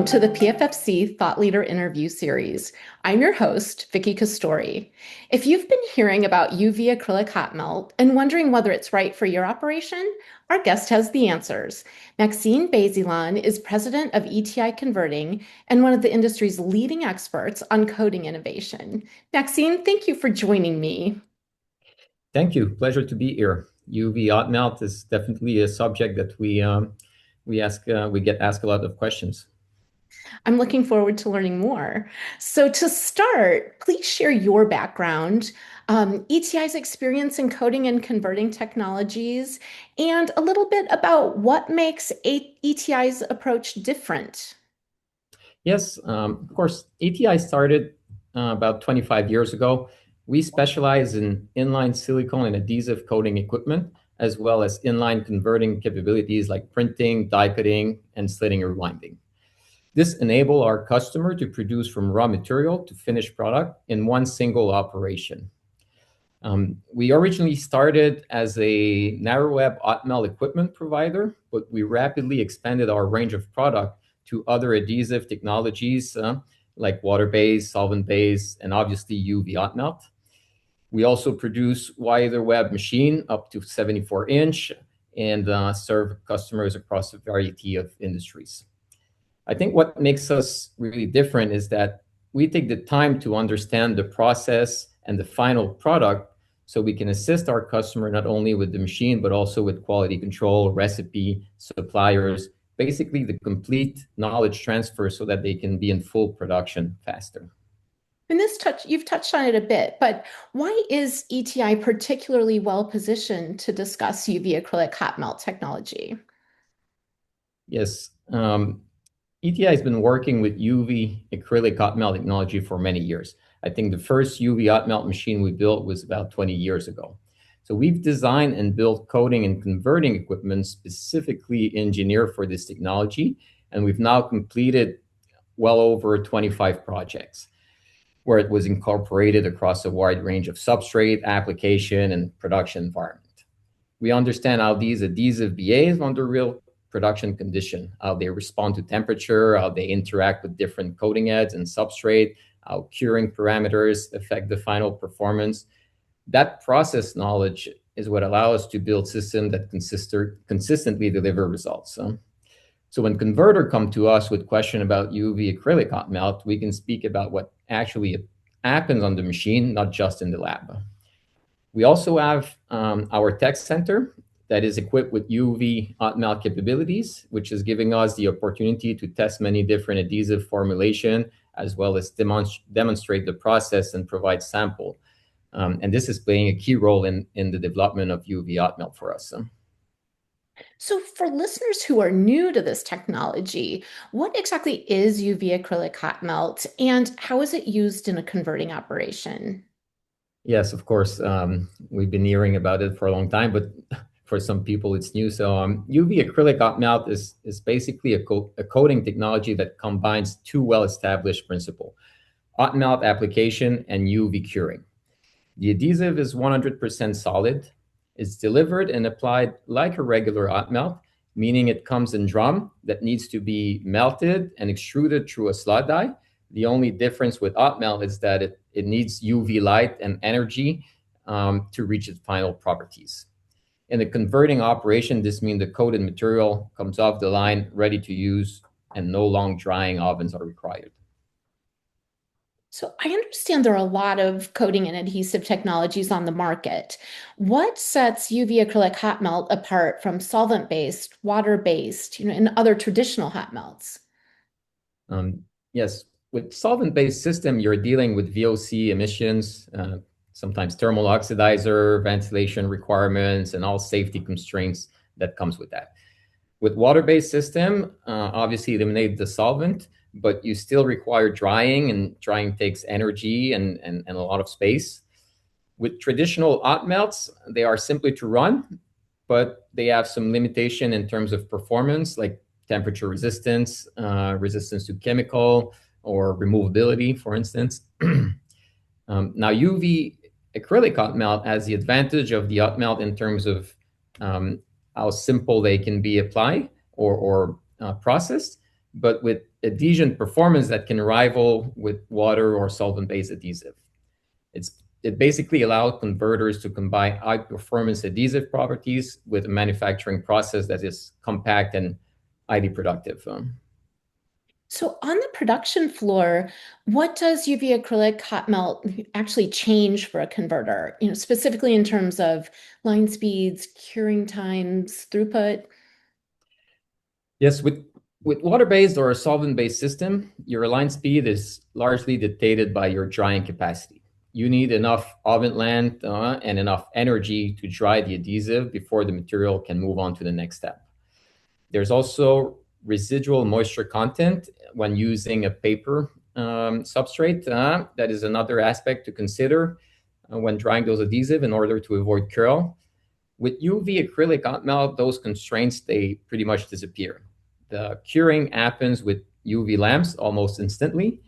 Welcome to the PFFC Thought Leader Interview Series. I'm your host, Vicky Castori. If you've been hearing about UV acrylic hot melt and wondering whether it's right for your operation, our guest has the answers. Maxime Bayzelon is president of ETI Converting and one of the industry's leading experts on coating innovation. Maxime, thank you for joining me. Thank you. Pleasure to be here. UV hot melt is definitely a subject that we get asked a lot of questions. I'm looking forward to learning more. So, to start, please share your background, ETI's experience in coding and converting technologies, and a little bit about what makes ETI's approach different. Yes, of course, ETI started about 25 years ago. We specialize in inline silicone and adhesive coating equipment, as well as inline converting capabilities like printing, die cutting, and slitting or rewinding. This enables our customer to produce from raw material to finished product in one single operation. We originally started as a narrow web hot melt equipment provider, but we rapidly expanded our range of product to other adhesive technologies like water-based, solvent-based, and obviously UV hot melt. We also produce wider web machine up to 74-inch and serve customers across a variety of industries. I think what makes us really different is that we take the time to understand the process and the final product so we can assist our customer not only with the machine, but also with quality control, recipe, suppliers, basically the complete knowledge transfer so that they can be in full production faster. You've touched on it a bit, but why is ETI particularly well positioned to discuss UV acrylic hot melt technology? Yes, ETI has been working with UV acrylic hot melt technology for many years. I think the first UV hot melt machine we built was about 20 years ago. So we've designed and built coating and converting equipment specifically engineered for this technology, and we've now completed well over 25 projects where it was incorporated across a wide range of substrate, application, and production environment. We understand how these adhesives behave under real production condition, how they respond to temperature, how they interact with different coating heads and substrate, how curing parameters affect the final performance. That process knowledge is what allows us to build systems that consistently deliver results. So when converter come to us with question about UV acrylic hot melt, we can speak about what actually happens on the machine, not just in the lab. We also have our tech center that is equipped with UV hot melt capabilities, which is giving us the opportunity to test many different adhesive formulation, as well as demonstrate the process and provide sample. And this is playing a key role in the development of UV hot melt for us. So, for listeners who are new to this technology, what exactly is UV acrylic hot melt and how is it used in a converting operation? Yes, of course. We've been hearing about it for a long time, but for some people it's new. So UV acrylic hot melt is basically a coating technology that combines two well-established principles: hot melt application and UV curing. The adhesive is 100% solid. It's delivered and applied like a regular hot melt, meaning it comes in drum that needs to be melted and extruded through a slot die. The only difference with hot melt is that it needs UV light and energy to reach its final properties. In the converting operation, this means the coated material comes off the line, ready to use, and no long drying ovens are required. So, I understand there are a lot of coating and adhesive technologies on the market. What sets UV acrylic hot melt apart from solvent-based, water-based, and other traditional hot melts? Yes, with solvent-based system, you're dealing with VOC emissions, sometimes thermal oxidizer, ventilation requirements, and all safety constraints that comes with that. With water-based system, obviously eliminate the solvent, but you still require drying, and drying takes energy and a lot of space. With traditional hot melts, they are simply to run, but they have some limitation in terms of performance, like temperature resistance, resistance to chemical, or removability, for instance. Now, UV acrylic hot melt has the advantage of the hot melt in terms of how simple they can be applied or processed, but with adhesion performance that can rival with water or solvent-based adhesive. It basically allows converters to combine high-performance adhesive properties with a manufacturing process that is compact and highly productive. So on the production floor, what does UV acrylic hot melt actually change for a converter? Specifically in terms of line speeds, curing times, throughput. Yes, with water-based or a solvent-based system, your line speed is largely dictated by your drying capacity. You need enough oven length and enough energy to dry the adhesive before the material can move on to the next step. There's also residual moisture content when using a paper substrate. That is another aspect to consider when drying those adhesive in order to avoid curl. With UV acrylic hot melt, those constraints, they pretty much disappear. The curing happens with UV lamps almost instantly.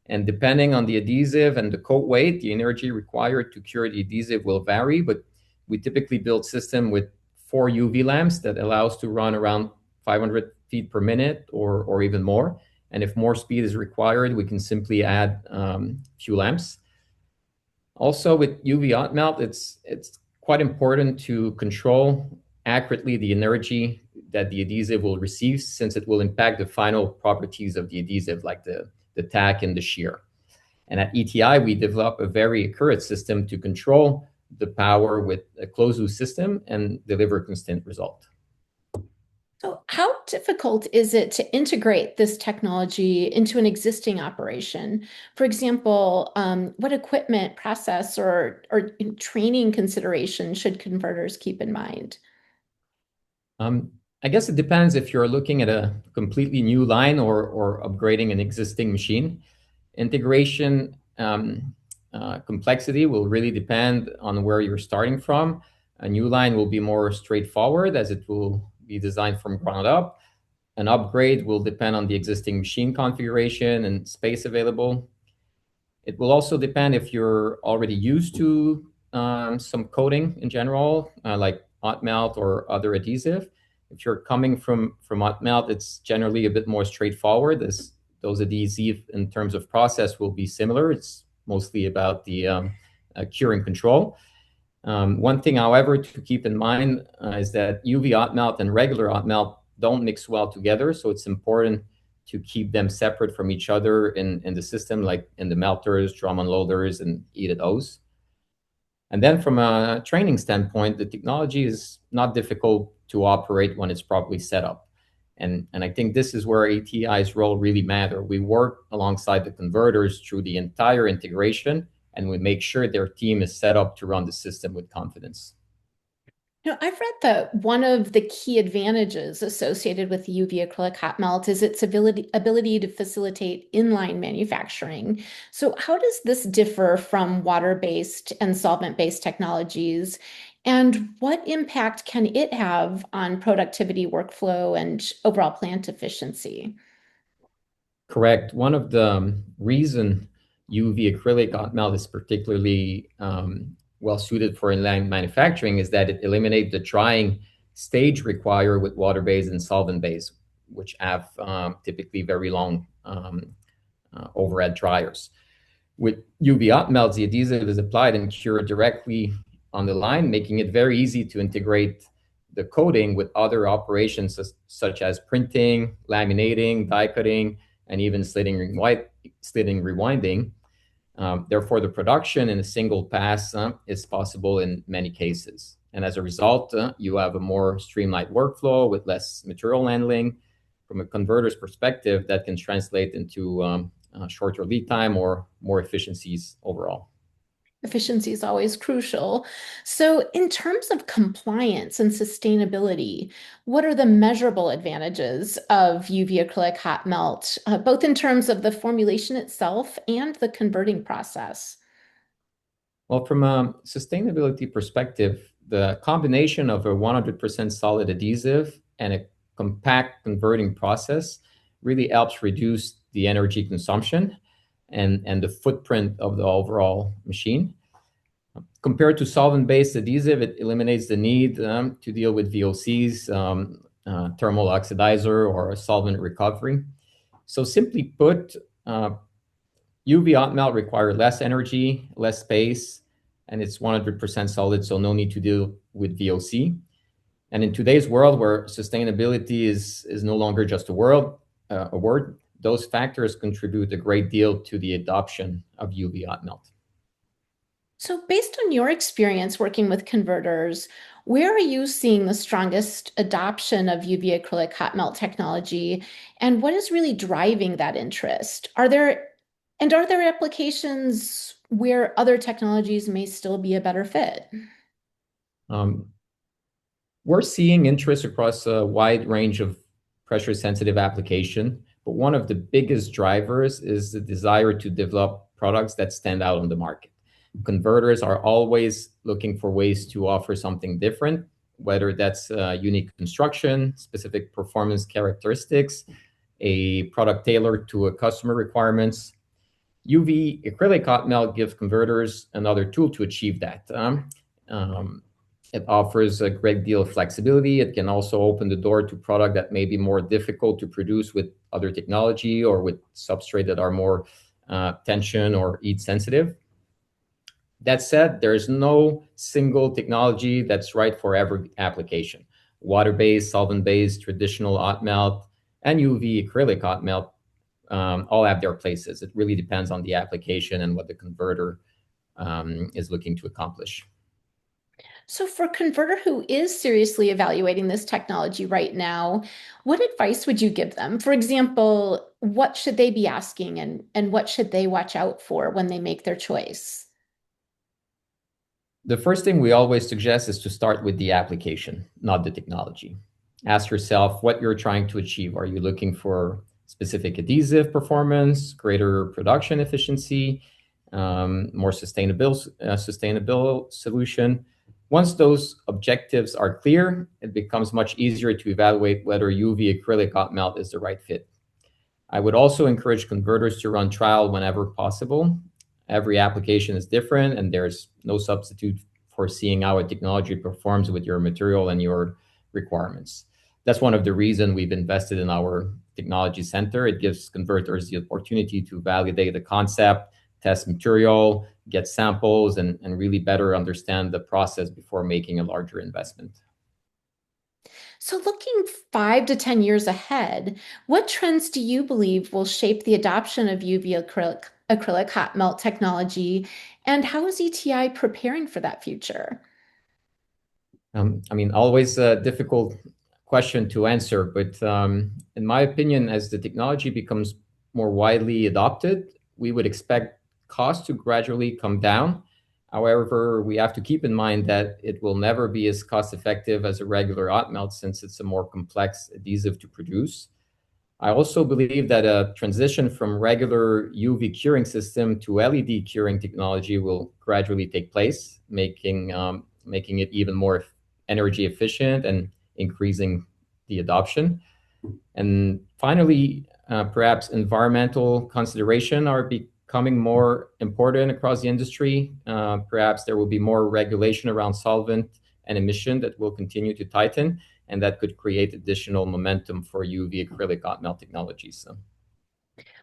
And depending on the adhesive and the coat weight, the energy required to cure the adhesive will vary, but we typically build system with 4 UV lamps that allows to run around 500 feet per minute or even more. And if more speed is required, we can simply add few lamps. Also with UV hot melt, it's quite important to control accurately the energy that the adhesive will receive, since it will impact the final properties of the adhesive, like the tack and the shear. And at ETI, we develop a very accurate system to control the power with a closed-loop system and deliver a constant result. So how difficult is it to integrate this technology into an existing operation? For example, what equipment, process, or training considerations should converters keep in mind? I guess it depends if you're looking at a completely new line or upgrading an existing machine. Integration complexity will really depend on where you're starting from. A new line will be more straightforward as it will be designed from ground up. An upgrade will depend on the existing machine configuration and space available. It will also depend if you're already used to some coating in general, like hot melt or other adhesive. If you're coming from hot melt, it's generally a bit more straightforward, as those adhesive in terms of process will be similar. It's mostly about the curing control. One thing, however, to keep in mind is that UV hot melt and regular hot melt don't mix well together, so it's important to keep them separate from each other in the system, like in the melters, drum unloaders, and heated hose. And then from a training standpoint, the technology is not difficult to operate when it's properly set up. And I think this is where ATI's role really matter. We work alongside the converters through the entire integration, and we make sure their team is set up to run the system with confidence. I've read that one of the key advantages associated with UV acrylic hot melt is its ability to facilitate inline manufacturing. So, how does this differ from water-based and solvent-based technologies? And what impact can it have on productivity, workflow, and overall plant efficiency? Correct. One of the reason UV acrylic hot melt is particularly well suited for inline manufacturing is that it eliminates the drying stage required with water-based and solvent-based, which have typically very long overhead dryers. With UV hot melt, the adhesive is applied and cured directly on the line, making it very easy to integrate the coating with other operations such as printing, laminating, die cutting, and even slitting rewinding. Therefore, the production in a single pass is possible in many cases. And as a result, you have a more streamlined workflow with less material handling. From a converter's perspective, that can translate into shorter lead time or more efficiencies overall. Efficiency is always crucial. So, in terms of compliance and sustainability, what are the measurable advantages of UV acrylic hot melt, both in terms of the formulation itself and the converting process? Well, from a sustainability perspective, the combination of a 100% solid adhesive and a compact converting process really helps reduce the energy consumption and the footprint of the overall machine. Compared to solvent-based adhesive, it eliminates the need to deal with VOCs, thermal oxidizer, or solvent recovery. So simply put, UV hot melt requires less energy, less space, and it's 100% solid, so no need to deal with VOC. And in today's world where sustainability is no longer just a word, those factors contribute a great deal to the adoption of UV hot melt. So, based on your experience working with converters, where are you seeing the strongest adoption of UV acrylic hot melt technology, and what is really driving that interest? Are there applications where other technologies may still be a better fit? Um, we're seeing interest across a wide range of pressure-sensitive application, but one of the biggest drivers is the desire to develop products that stand out on the market. Converters are always looking for ways to offer something different, whether that's unique construction, specific performance characteristics, a product tailored to a customer requirements. UV acrylic hot melt gives converters another tool to achieve that. It offers a great deal of flexibility. It can also open the door to product that may be more difficult to produce with other technology or with substrate that are more tension or heat sensitive. That said, there's no single technology that's right for every application. Water-based, solvent-based, traditional hot melt, and UV acrylic hot melt all have their places. It really depends on the application and what the converter is looking to accomplish. So, for a converter who is seriously evaluating this technology right now, what advice would you give them? For example, what should they be asking and what should they watch out for when they make their choice? The first thing we always suggest is to start with the application, not the technology. Ask yourself what you're trying to achieve. Are you looking for specific adhesive performance, greater production efficiency, more sustainable solution? Once those objectives are clear, it becomes much easier to evaluate whether UV acrylic hot melt is the right fit. I would also encourage converters to run trial whenever possible. Every application is different, and there's no substitute for seeing how a technology performs with your material and your requirements. That's one of the reasons we've invested in our technology center. It gives converters the opportunity to validate the concept, test material, get samples, and really better understand the process before making a larger investment. So, looking 5 to 10 years ahead, what trends do you believe will shape the adoption of UV acrylic hot melt technology, and how is ETI preparing for that future? Always a difficult question to answer, but in my opinion, as the technology becomes more widely adopted, we would expect costs to gradually come down. However, we have to keep in mind that it will never be as cost effective as a regular hot melt since it's a more complex adhesive to produce. I also believe that a transition from regular UV curing system to LED curing technology will gradually take place, making it even more energy efficient and increasing the adoption. And finally, perhaps environmental consideration are becoming more important across the industry. Perhaps there will be more regulation around solvent and emission that will continue to tighten, and that could create additional momentum for UV acrylic hot melt technologies. So.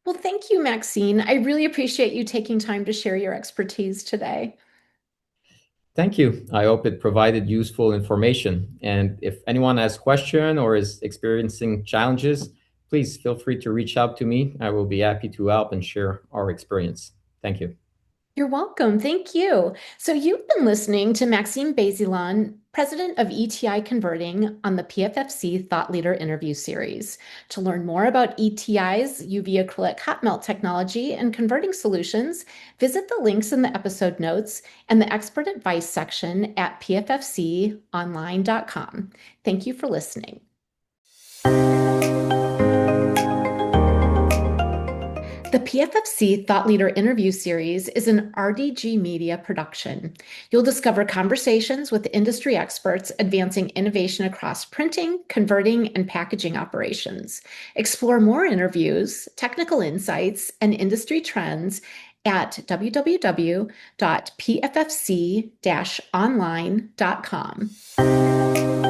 Well, thank you, Maxine. I really appreciate you taking time to share your expertise today. Thank you. I hope it provided useful information. And if anyone has questions or is experiencing challenges, please feel free to reach out to me. I will be happy to help and share our experience. Thank you. You're welcome. Thank you. So, you've been listening to Maxime Bayzelon, President of ETI Converting, on the PFFC Thought Leader Interview Series. To learn more about ETI's UV acrylic hot melt technology and converting solutions, visit the links in the episode notes and the expert advice section at pffconline.com. Thank you for listening. The PFFC Thought Leader Interview Series is an RDG Media production. You'll discover conversations with industry experts advancing innovation across printing, converting, and packaging operations. Explore more interviews, technical insights, and industry trends at www.pffc-online.com.